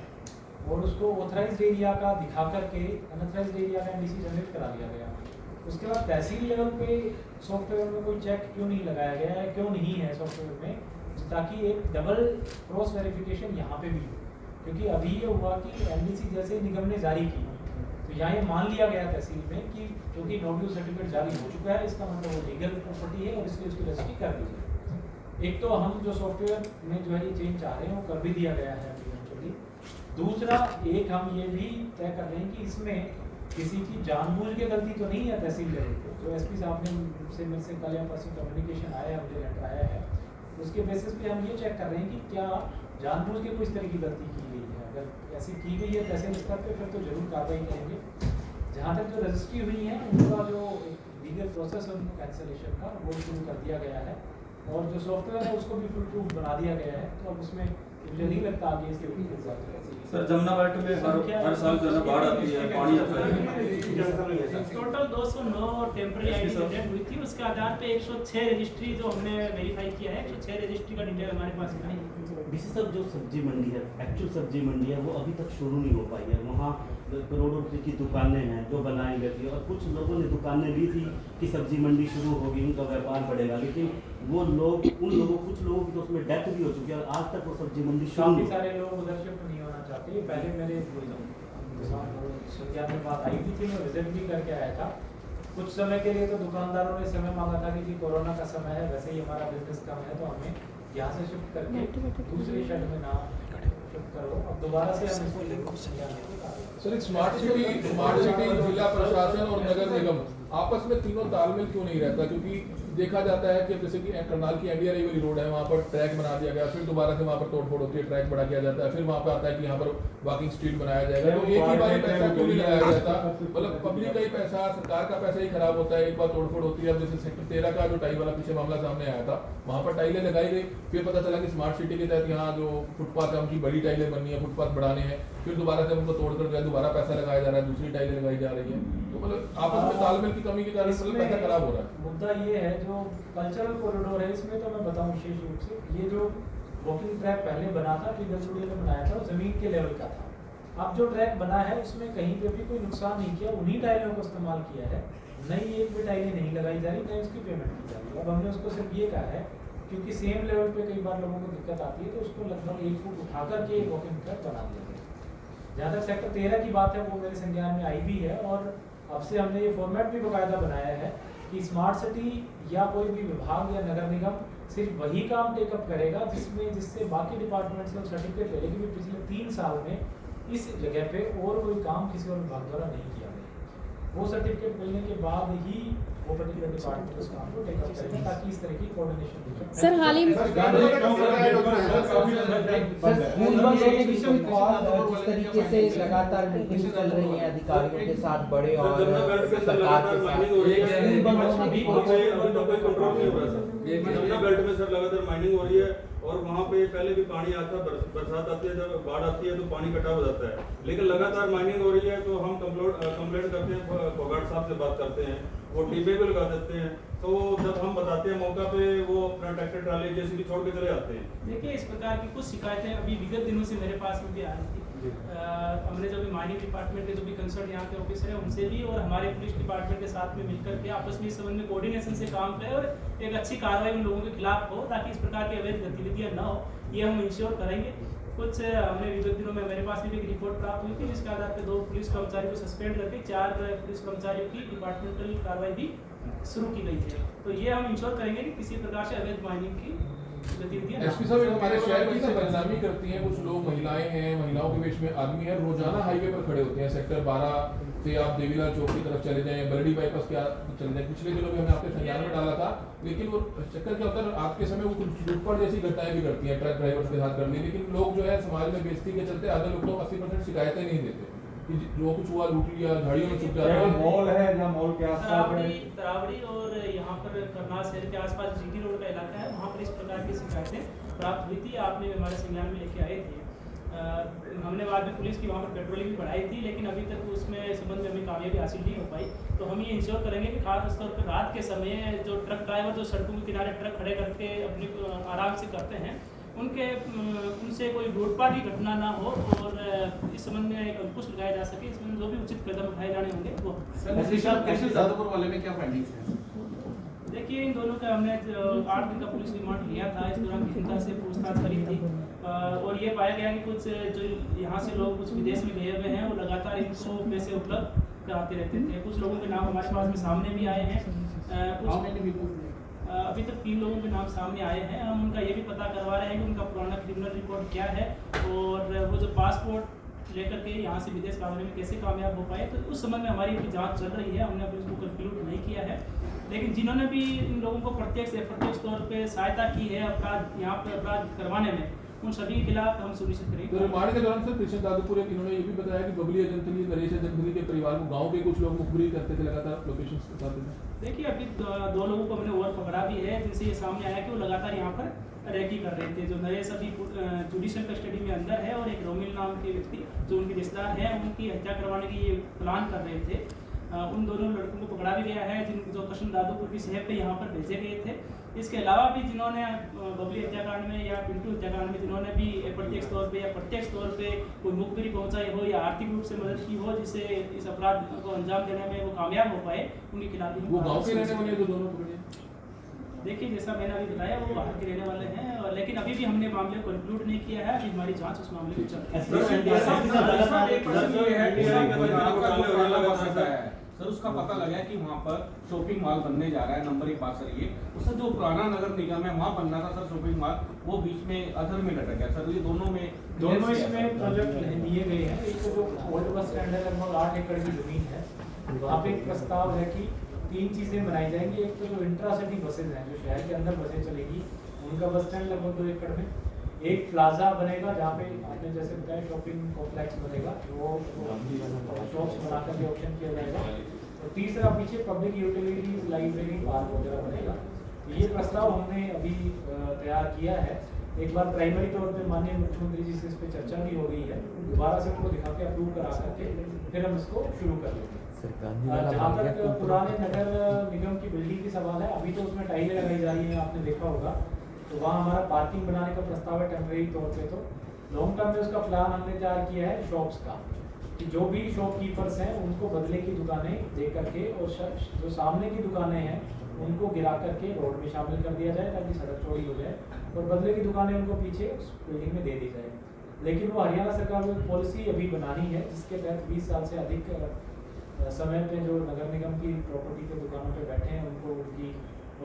और उसको ऑथराइज्ड एरिया का दिखा करके अनऑथराइज्ड एरिया का एनडीसी जनरेट करा लिया गया, उसके बाद तहसील लेवल पे सॉफ्टवेयर में कोई चेक क्यों नहीं लगाया गया है, क्यों नहीं है सॉफ्टवेयर में, ताकि एक डबल क्रॉस वेरिफिकेशन यहाँ पे भी हो। क्योंकि अभी ये हुआ कि एनडीसी जैसे निगम ने जारी की तो यहाँ ये मान लिया गया तहसील में कि क्योंकि नो ड्यूटी सर्टिफिकेट जारी हो चुका है, इसका मतलब वो लीगल प्रॉपर्टी है और इसलिए उसकी रजिस्ट्री कर दीजिए। एक तो हम जो सॉफ्टवेयर में जो है ये चेंज चाह रहे हैं वो कर भी दिया गया है इवेंचुअली। दूसरा, एक हम ये भी तय कर रहे हैं कि इसमें किसी की जानबूझ के गलती तो नहीं है तहसील लेवल पे। जो एसपी साहब ने से मेरे से कल या परसों कम्युनिकेशन आया है, मुझे लेटर आया है, उसके बेसिस पे हम ये चेक कर रहे हैं कि क्या जानबूझ के कोई इस तरह की गलती की गई है। अगर ऐसी की गई है तहसील स्तर पे फिर तो जरूर कार्रवाई करेंगे। जहाँ तक जो रजिस्ट्री हुई है उनका जो लीगल प्रोसेस है उनको कैंसिलेशन का वो शुरू कर दिया गया है और जो सॉफ्टवेयर है उसको भी फुल प्रूफ बना दिया गया है। तो अब उसमें मुझे नहीं लगता आगे इसके ऊपर सर जमुना बेल्ट में हर साल जो है ना बाढ़ आती है, पानी आता है। टोटल 209 टेम्पररी आईडी जनरेट हुई थी, उसके आधार पे 106 रजिस्ट्री जो हमने वेरीफाई किया है, 106 रजिस्ट्री का डिटेल हमारे पास है। डीसी साहब, जो सब्जी मंडी है, एक्चुअल सब्जी मंडी है, वो अभी तक शुरू नहीं हो पाई है। वहाँ करोड़ों रुपए की दुकानें हैं जो बनाई गई थी और कुछ लोगों ने दुकानें ली थी कि सब्जी मंडी शुरू होगी, उनका व्यापार बढ़ेगा, लेकिन वो लोग कुछ लोगों की तो उसमें डेथ भी हो चुकी है और आज तक वो सब्जी मंडी शुरू काफी सारे लोग उधर शिफ्ट नहीं होना चाहते। पहले मेरे संज्ञान में बात आई थी, मैं विजिट भी करके आया था। कुछ समय के लिए तो दुकानदारों ने समय मांगा था कि जी कोरोना का समय है, वैसे ही हमारा बिजनेस कम है, तो हमें यहाँ से शिफ्ट करके दूसरे शेड में ना शिफ्ट करो। अब दोबारा से हम इसको सर, एक स्मार्ट सिटी जिला प्रशासन और नगर निगम आपस में तीनों तालमेल क्यों नहीं रहता? क्योंकि देखा जाता है कि जैसे कि करनाल की एनडीआरआई वाली रोड है, वहाँ पर ट्रैक बना दिया गया, फिर दोबारा से वहाँ पर तोड़फोड़ होती है, ट्रैक बढ़ा दिया जाता है, फिर वहाँ पर आता है कि यहाँ पर वॉकिंग स्ट्रीट बनाया जाएगा। तो एक ही बार पैसा क्यों नहीं लगाया जाता? मतलब पब्लिक का ही पैसा, सरकार का पैसा ही खराब होता है, एक बार तोड़फोड़ होती है। अब जैसे सेक्टर 13 का जो टाइल वाला पीछे मामला सामने आया था, वहाँ पर टाइलें लगाई गई, फिर पता चला कि स्मार्ट सिटी के तहत यहाँ जो फुटपाथ है उनकी बड़ी टाइलें बननी है, फुटपाथ बढ़ाने हैं, फिर दोबारा से उनको तोड़कर जो है दोबारा पैसा लगाया जा रहा है, दूसरी टाइलें लगाई जा रही है। तो मतलब आपस में तालमेल की कमी के कारण मतलब पैसा खराब हो रहा है। मुद्दा ये है जो कल्चरल कॉरिडोर है, इसमें तो मैं बताऊं विशेष रूप से, ये जो वॉकिंग ट्रैक पहले बना था, कि गलचुड़िया ने बनाया था, वो जमीन के लेवल का था। अब जो ट्रैक बना है उसमें कहीं पे भी कोई नुकसान नहीं किया, उन्हीं टाइलों को इस्तेमाल किया है, नई एक भी टाइलें नहीं लगाई जा रही, नहीं उसकी पेमेंट की जा रही है। अब हमने उसको सिर्फ ये कहा है, क्योंकि सेम लेवल पे कई बार लोगों को दिक्कत आती है, तो उसको लगभग 1 फुट उठा करके वॉकिंग ट्रैक बना दिया गया। जहाँ तक सेक्टर 13 की बात है, वो मेरे संज्ञान में आई भी है, और अब से हमने ये फॉर्मेट भी बाकायदा बनाया है कि स्मार्ट सिटी या कोई भी विभाग या नगर निगम सिर्फ वही काम टेकअप करेगा जिससे बाकी डिपार्टमेंट से सर्टिफिकेट ले लेगी। पिछले 3 साल में इस जगह पे और कोई काम किसी और विभाग द्वारा नहीं किया गया। वो सर्टिफिकेट मिलने के बाद ही वो पर्टिकुलर डिपार्टमेंट उस काम को टेकअप करेगा, ताकि इस तरह की कोऑर्डिनेशन हो सके। सर हाल ही में जिस तरीके से लगातार मीटिंग चल रही है अधिकारियों के साथ, बड़े और सरकार के बेल्ट में सर लगातार माइनिंग हो रही है, और वहाँ पे पहले भी पानी आता है, बरसात आती है, जब बाढ़ आती है तो पानी इकट्ठा हो जाता है, लेकिन लगातार माइनिंग हो रही है। तो हम कंप्लेंट करते हैं, फोगाट साहब से बात करते हैं, वो टीपे भी लगा देते हैं। तो जब हम बताते हैं मौका पे, वो अपना ट्रैक्टर ट्राली जैसे भी छोड़ के चले जाते हैं। देखिए, इस प्रकार की कुछ शिकायतें अभी विगत दिनों से मेरे पास में भी आ रही थी। हमने जो भी माइनिंग डिपार्टमेंट के जो भी कंसर्न यहाँ के ऑफिसर है उनसे भी, और हमारे पुलिस डिपार्टमेंट के साथ में मिलकर के आपस में इस संबंध में कोऑर्डिनेशन से काम करें और एक अच्छी कार्रवाई उन लोगों के खिलाफ हो, ताकि इस प्रकार की अवैध गतिविधियाँ न हो, ये हम इंश्योर करेंगे। कुछ हमने विगत दिनों में मेरे पास भी एक रिपोर्ट प्राप्त हुई थी, जिसके आधार पर 2 पुलिस कर्मचारियों को सस्पेंड करके 4 पुलिस कर्मचारियों की डिपार्टमेंटल कार्रवाई भी शुरू की गई है। तो ये हम इंश्योर करेंगे कि किसी प्रकार से अवैध माइनिंग की गतिविधियां एसपी साहब, हमारे शहर की ना बदनामी करती हैं कुछ लोग, महिलाएं हैं, महिलाओं के बीच में आदमी है, रोजाना हाईवे पर खड़े होते हैं। सेक्टर 12 से आप देवीलाल चौक की तरफ चले जाएं, बरड़ी बाईपास के चले जाएं, पिछले दिनों में हमने आपके संज्ञान में डाला था। लेकिन वो चक्कर क्या होता है, आज के समय वो कुछ लूटपाट जैसी घटनाएं भी करती हैं, ट्रक ड्राइवर्स के साथ कर ली। लेकिन लोग जो है समाज में बेइज्जती के चलते आधे लोग तो 80% शिकायतें नहीं देते कि जो कुछ हुआ, लूट लिया, झाड़ियों में छुप जाता है। मॉल है जहाँ मॉल के आसपास तरावड़ी और यहाँ पर करनाल शहर के आसपास जीटी रोड का इलाका है, वहाँ पर इस प्रकार की शिकायतें प्राप्त हुई थी। आपने हमारे संज्ञान में लेके आए थे। हमने बाद में पुलिस की वहाँ पर पेट्रोलिंग भी बढ़ाई थी, लेकिन अभी तक उसमें संबंध में हमें कामयाबी हासिल नहीं हो पाई। तो हम ये इंश्योर करेंगे कि खास तौर पर रात के समय जो ट्रक ड्राइवर जो सड़कों के किनारे ट्रक खड़े करके अपने आराम से करते हैं, उनसे कोई लूटपाट की घटना ना हो, और इस संबंध में एक अंकुश लगाया जा सके। इसमें जो भी उचित कदम उठाए जाने होंगे वो। जादवपुर वाले में क्या फाइंडिंग्स हैं? देखिए, इन दोनों का हमने 8 दिन का पुलिस रिमांड लिया था। इस दौरान गहनता से पूछताछ करी थी, और ये पाया गया कि कुछ जो यहाँ से लोग कुछ विदेश में गए हुए हैं, वो लगातार इनको पैसे उपलब्ध कराते रहते थे। कुछ लोगों के नाम हमारे पास में सामने भी आए हैं। अभी तक 3 लोगों के नाम सामने आए हैं। हम उनका ये भी पता करवा रहे हैं कि उनका पुराना क्रिमिनल रिकॉर्ड क्या है, और वो जो पासपोर्ट लेकर के यहाँ से विदेश भागने में कैसे कामयाब हो पाए। तो उस संबंध में हमारी अभी जांच चल रही है, हमने अभी उसको कंक्लूड नहीं किया है। लेकिन जिन्होंने भी इन लोगों को प्रत्यक्ष या अप्रत्यक्ष तौर पे सहायता की है अपराध यहाँ पे अपराध करवाने में, उन सभी के खिलाफ हम सुनिश्चित करेंगे। तो रिमांड के दौरान सर कृष्ण दादूपुर इन्होंने ये भी बताया कि बबली अजंतली, नरेश अजंतली के परिवार को गांव के कुछ लोग मुखबिरी करते थे, लगातार लोकेशंस बताते थे। देखिए, अभी 2 लोगों को हमने और पकड़ा भी है, जिनसे ये सामने आया कि वो लगातार यहाँ पर रैकी कर रहे थे। जो नरेश अभी जुडिशियल कस्टडी में अंदर है, और एक रोमिल नाम के व्यक्ति जो उनके रिश्तेदार हैं, उनकी हत्या करवाने की ये प्लान कर रहे थे। उन दोनों लड़कों को पकड़ा भी गया है, जो कृष्ण दादूपुर की शहर पे यहाँ पर भेजे गए थे। इसके अलावा भी जिन्होंने बबली हत्याकांड में या पिंटू हत्याकांड में जिन्होंने भी प्रत्यक्ष तौर पे या प्रत्यक्ष तौर पे कोई मुखबिरी पहुंचाई हो या आर्थिक रूप से मदद की हो, जिससे इस अपराध को अंजाम देने में वो कामयाब हो पाए, उनके खिलाफ भी वो गाँव के रहने वाले जो दोनों पकड़े। देखिए, जैसा मैंने अभी बताया, वो बाहर के रहने वाले हैं, लेकिन अभी भी हमने मामले को कंक्लूड नहीं किया है। अभी हमारी जांच उस मामले को चल रही है। सर उसका पता लगा है कि वहाँ पर शॉपिंग मॉल बनने जा रहा है नंबर 1 बात सर ये। तो सर जो पुराना नगर निगम है वहाँ बनना था सर शॉपिंग मॉल, वो बीच में अधर में लटक गया सर। ये दोनों इसमें प्रोजेक्ट दिए गए हैं। एक तो जो ओल्ड बस स्टैंड है लगभग 8 एकड़ की जमीन है, वहाँ पे एक प्रस्ताव है कि 3 चीजें बनाई जाएंगी। एक तो जो इंट्रासिटी बसेज हैं, जो शहर के अंदर बसें चलेगी, उनका बस स्टैंड लगभग 2 एकड़ में। एक प्लाजा बनेगा जहाँ पे आपने जैसे बताया शॉपिंग कॉम्प्लेक्स बनेगा, वो शॉप्स बना करके ऑप्शन किया जाएगा। और तीसरा पीछे पब्लिक यूटिलिटीज, लाइब्रेरी, पार्क वगैरह बनेगा। तो ये प्रस्ताव हमने अभी तैयार किया है। एक बार प्राइमरी तौर पे माननीय मुख्यमंत्री जी से इस पर चर्चा भी हो गई है, दोबारा से उनको दिखा के अप्रूव करा करके फिर हम इसको शुरू कर लेंगे। जहाँ तक पुराने नगर निगम की बिल्डिंग की सवाल है, अभी तो उसमें टाइलें लगाई जा रही हैं, आपने देखा होगा। तो वहाँ हमारा पार्किंग बनाने का प्रस्ताव है टेम्परेरी तौर पे। तो लॉन्ग टर्म में उसका प्लान हमने तैयार किया है शॉप्स का, कि जो भी शॉपकीपर्स हैं उनको बदले की दुकानें दे करके, और जो सामने की दुकानें हैं उनको गिरा करके रोड में शामिल कर दिया जाए ताकि सड़क चौड़ी हो जाए, और बदले की दुकानें उनको पीछे उस बिल्डिंग में दे दी जाए। लेकिन वो हरियाणा सरकार को पॉलिसी अभी बनानी है जिसके तहत 20 साल से अधिक समय पे जो नगर निगम की प्रॉपर्टी के दुकानों पे बैठे हैं उनको उनकी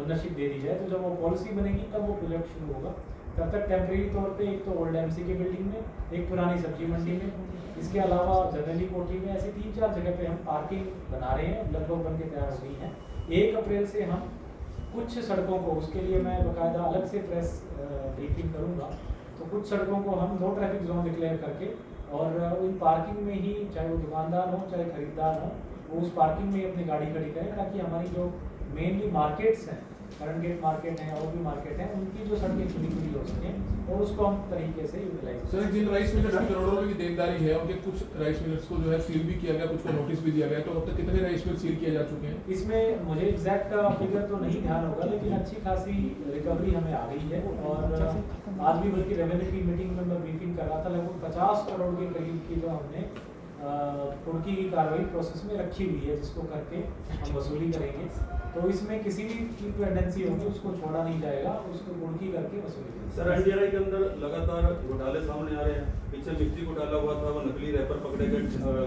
ओनरशिप दे दी जाए। तो जब वो पॉलिसी बनेगी तब वो प्रोजेक्ट शुरू होगा। तब तक टेम्परेरी तौर पे एक तो ओल्ड एमसी की बिल्डिंग में, एक पुरानी सब्जी मंडी में, इसके अलावा जनरली कोठी में, ऐसे 3-4 जगह पे हम पार्किंग बना रहे हैं, लगभग बन के तैयार हो गई हैं। 1 अप्रैल से हम कुछ सड़कों को, उसके लिए मैं बाकायदा अलग से प्रेस ब्रीफिंग करूँगा, तो कुछ सड़कों को हम नो ट्रैफिक जोन डिक्लेयर करके, और उन पार्किंग में ही चाहे वो दुकानदार हो चाहे खरीदार हो, वो उस पार्किंग में ही अपनी गाड़ी खड़ी करें, ताकि हमारी जो मेनली मार्केट्स हैं, करंट गेट मार्केट है और भी मार्केट है, उनकी जो सड़कें खुली खुली हो सकें और उसको हम तरीके से यूटिलाइज। सर जिन राइस मिलर्स की करोड़ों रुपए की देनदारी है, उनके कुछ राइस मिलर्स को जो है सील भी किया गया, कुछ को नोटिस भी दिया गया, तो अब तक कितने राइस मिल सील किए जा चुके हैं? इसमें मुझे एग्जैक्ट फिगर तो नहीं ध्यान होगा, लेकिन अच्छी खासी रिकवरी हमें आ गई है। और आज भी बल्कि रेवेन्यू की मीटिंग में मैं ब्रीफिंग कर रहा था, लगभग 50 करोड़ के करीब की जो हमने कुर्की की कार्रवाई प्रोसेस में रखी हुई है, जिसको करके हम वसूली करेंगे। तो इसमें किसी भी की टेंडेंसी होगी उसको छोड़ा नहीं जाएगा, उसको कुर्की करके वसूली करेंगे। सर एनडीआरआई के अंदर लगातार घोटाले सामने आ रहे हैं। पीछे मिर्ची घोटाला हुआ था, वो नकली रैपर पकड़े गए,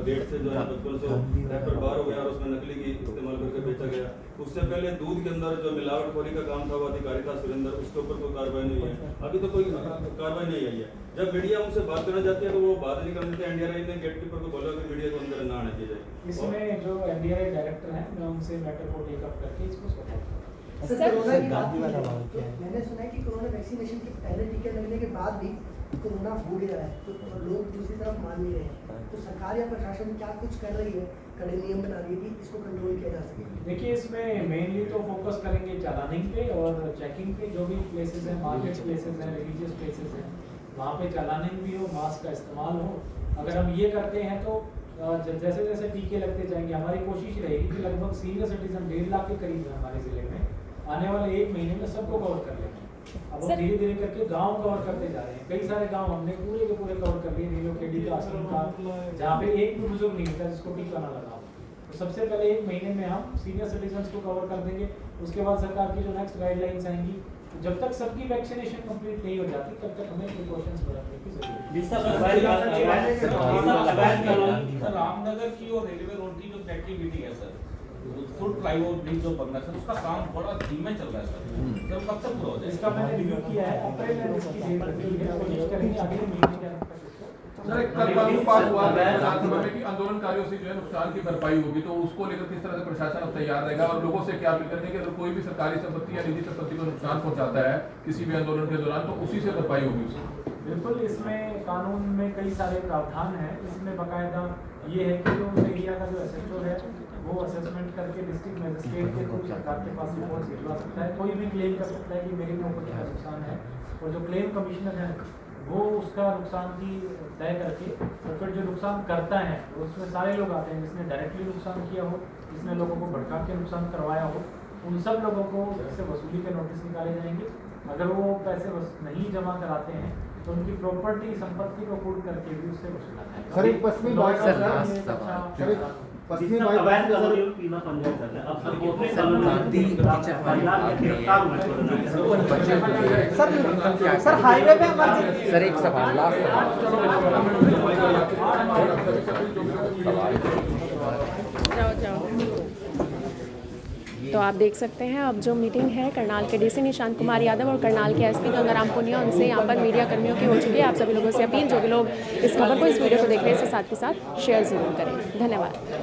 गेट से जो है बचपन से रैपर बाहर हो गया और उसमें नकली की इस्तेमाल करके बेचा गया। उससे पहले दूध के अंदर जो मिलावटखोरी का काम था, वो अधिकारी था सुरेंद्र, उसके ऊपर कोई कार्रवाई नहीं हुई है, अभी तो कोई कार्रवाई नहीं आई है। जब मीडिया उनसे बात करना चाहती है तो वो बात नहीं करने देते। एनडीआरआई ने गेटकीपर को बोला कि मीडिया को अंदर ना आने दिया जाए। इसमें जो एनडीआरआई डायरेक्टर हैं, मैं उनसे मैटर को टेक अप करके इसको सॉल्व सर कोरोना की बात हुई है, तो मैंने सुना है कि कोरोना वैक्सीनेशन के पहले टीके लगने के बाद भी कोरोना हो गया है, तो लोग दूसरी तरफ मान नहीं रहे हैं। तो सरकार या प्रशासन क्या कुछ कर रही है, कड़े नियम बना रही है कि इसको कंट्रोल किया जा सके? देखिए, इसमें मेनली तो फोकस करेंगे चालानिंग पे और चेकिंग पे। जो भी प्लेसेस हैं, मार्केट प्लेसेस हैं, रिलीजियस प्लेसेस हैं, वहाँ पे चालानिंग भी हो, मास्क का इस्तेमाल हो। अगर हम ये करते हैं तो जैसे जैसे टीके लगते जाएंगे, हमारी कोशिश रहेगी कि लगभग सीनियर सिटीजन 1.5 लाख के करीब है हमारे ज़िले में, आने वाले 1 महीने में सबको कवर कर लेंगे। अब हम धीरे धीरे करके गांव कवर करते जा रहे हैं। कई सारे गांव हमने पूरे के पूरे कवर कर लिए, नीलोखेड़ी का, आश्रम का, जहाँ पे एक भी बुजुर्ग नहीं था जिसको टीका ना लगा। तो सबसे पहले 1 महीने में हम सीनियर सिटीजन्स को कवर कर देंगे। उसके बाद सरकार की जो नेक्स्ट गाइडलाइंस आएंगी, तो जब तक सबकी वैक्सीनेशन कंप्लीट नहीं हो जाती तब तक हमें प्रिकॉशंस बरतने की जरूरत है। रामनगर की और रेलवे रोड की जो कनेक्टिविटी है सर, फुट फ्लाईओवर ब्रिज जो बनना है सर, उसका काम बड़ा धीमे चल रहा है सर। सर कब तक पूरा हो जाए? इसका मैंने रिव्यू किया है, अप्रैल में इसकी डेट रखी है, कोशिश करेंगे अगले महीने के अंत तक इसको। सर एक कल कानून पास हुआ है विधानसभा में कि आंदोलनकारियों से जो है नुकसान की भरपाई होगी, तो उसको लेकर किस तरह से प्रशासन अब तैयार रहेगा और लोगों से क्या अपील करने की, अगर कोई भी सरकारी संपत्ति या निजी संपत्ति को नुकसान पहुंचाता है किसी भी आंदोलन के दौरान, तो उसी से भरपाई होगी उसको? बिल्कुल, इसमें कानून में कई सारे प्रावधान हैं। इसमें बाकायदा ये है कि जो उस एरिया का जो एसएचओ है वो असेसमेंट करके डिस्ट्रिक्ट मजिस्ट्रेट के थ्रू सरकार के पास रिपोर्ट भिजवा सकता है। कोई भी क्लेम कर सकता है कि मेरी प्रॉपर्टी का नुकसान है, और जो क्लेम कमिश्नर है वो उसका नुकसान की तय करके, और फिर जो नुकसान करता है उसमें सारे लोग आते हैं, जिसने डायरेक्टली नुकसान किया हो, जिसने लोगों को भड़का के नुकसान करवाया हो, उन सब लोगों को इससे वसूली के नोटिस निकाले जाएंगे। अगर वो पैसे नहीं जमा कराते हैं तो उनकी प्रॉपर्टी संपत्ति को कूट करके भी उससे वसूला जाएगा। सर एक पश्चिमी पश्चिमी अवैध गजब पीना पंजाब कर रहा है। अब सर कितने सालों में सर हाईवे पे हमारे सर एक सवाल लास्ट जाओ जाओ। तो आप देख सकते हैं अब जो मीटिंग है करनाल के डीसी निशांत कुमार यादव और करनाल के एसपी गंगाराम पुनिया, उनसे यहाँ पर मीडिया कर्मियों की हो चुकी है। आप सभी लोगों से अपील, जो भी लोग इस खबर को, इस वीडियो को देख रहे हैं, इसे साथ के साथ शेयर ज़रूर करें। धन्यवाद।